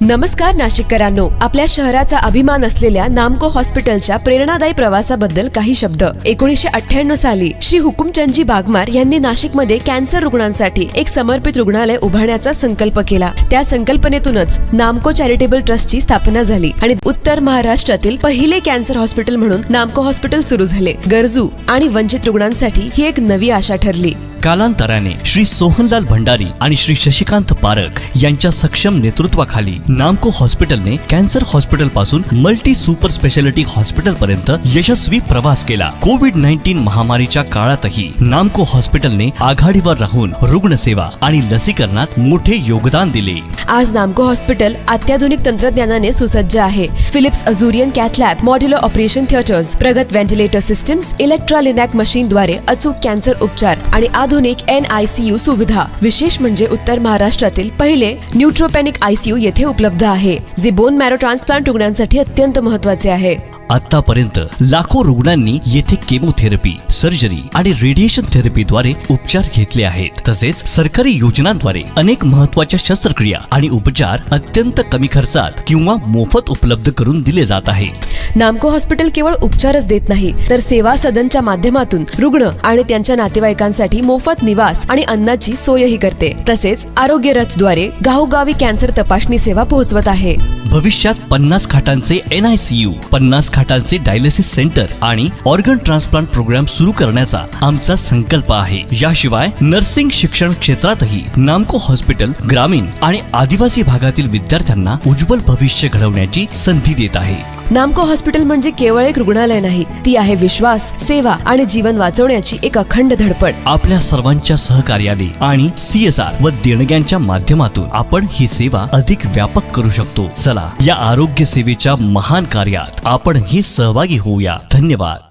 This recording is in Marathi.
नमस्कार नाशिककरांनो, आपल्या शहराचा अभिमान असलेल्या नामको हॉस्पिटलच्या प्रेरणादायी प्रवासाबद्दल काही शब्द। 1998 साली श्री हुकुमचंदजी बागमार यांनी नाशिकमध्ये कॅन्सर रुग्णांसाठी एक समर्पित रुग्णालय उभारण्याचा संकल्प केला। त्या संकल्पनेतूनच नामको चॅरिटेबल ट्रस्टची स्थापना झाली आणि उत्तर महाराष्ट्रातील पहिले कॅन्सर हॉस्पिटल म्हणून नामको हॉस्पिटल सुरू झाले। गरजू आणि वंचित रुग्णांसाठी ही एक नवी आशा ठरली। कालांतराने श्री सोहनलाल भंडारी आणि श्री शशिकांत पारख यांच्या सक्षम नेतृत्वाखाली नामको हॉस्पिटलने कॅन्सर हॉस्पिटल पासून मल्टी सुपर स्पेशालिटी हॉस्पिटल पर्यंत यशस्वी प्रवास केला। कोविड-19 महामारीच्या काळातही नामको हॉस्पिटलने आघाडीवर राहून रुग्णसेवा आणि लसीकरणात मोठे योगदान दिले। आज नामको हॉस्पिटल अत्याधुनिक तंत्रज्ञानाने सुसज्ज आहे। Philips Azurion cath lab, modular operation theatres, प्रगत व्हेंटिलेटर सिस्टम्स, इलेक्ट्रालिनॅक मशीन द्वारे अचूक कॅन्सर उपचार आणि आधुनिक NICU सुविधा। विशेष म्हणजे उत्तर महाराष्ट्रातील पहिले न्यूट्रोपेनिक ICU येथे उपलब्ध आहे, जे बोन मॅरो ट्रान्सप्लांट रुग्णांसाठी अत्यंत महत्त्वाचे आहे। आतापर्यंत लाखो रुग्णांनी येथे केमोथेरपी, सर्जरी आणि रेडिएशन थेरपीद्वारे उपचार घेतले आहेत। तसेच सरकारी योजनांद्वारे अनेक महत्त्वाच्या शस्त्रक्रिया आणि उपचार अत्यंत कमी खर्चात किंवा मोफत उपलब्ध करून दिले जात आहेत। नामको हॉस्पिटल केवळ उपचारच देत नाही, तर सेवा सदनच्या माध्यमातून रुग्ण आणि त्यांच्या नातेवाईकांसाठी मोफत निवास आणि अन्नाची सोयही करते। तसेच आरोग्य रथद्वारे गावोगावी कॅन्सर तपासणी सेवा पोहोचवत आहे। भविष्यात 50 खाटांचे NICU, 50 खाटांचे डायलिसिस सेंटर आणि ऑर्गन ट्रान्सप्लांट प्रोग्राम सुरू करण्याचा आमचा संकल्प आहे। याशिवाय नर्सिंग शिक्षण क्षेत्रातही नामको हॉस्पिटल ग्रामीण आणि आदिवासी भागातील विद्यार्थ्यांना उज्ज्वल भविष्य घडवण्याची संधी देत आहे। नामको हॉस्पिटल म्हणजे केवळ एक रुग्णालय नाही, ती आहे विश्वास, सेवा आणि जीवन वाचवण्याची एक अखंड धडपड। आपल्या सर्वांच्या सहकार्याने आणि CSR व देणग्यांच्या माध्यमातून आपण ही सेवा अधिक व्यापक करू शकतो। चला, या आरोग्य सेवेच्या महान कार्यात आपण ही सहभागी होऊया। धन्यवाद।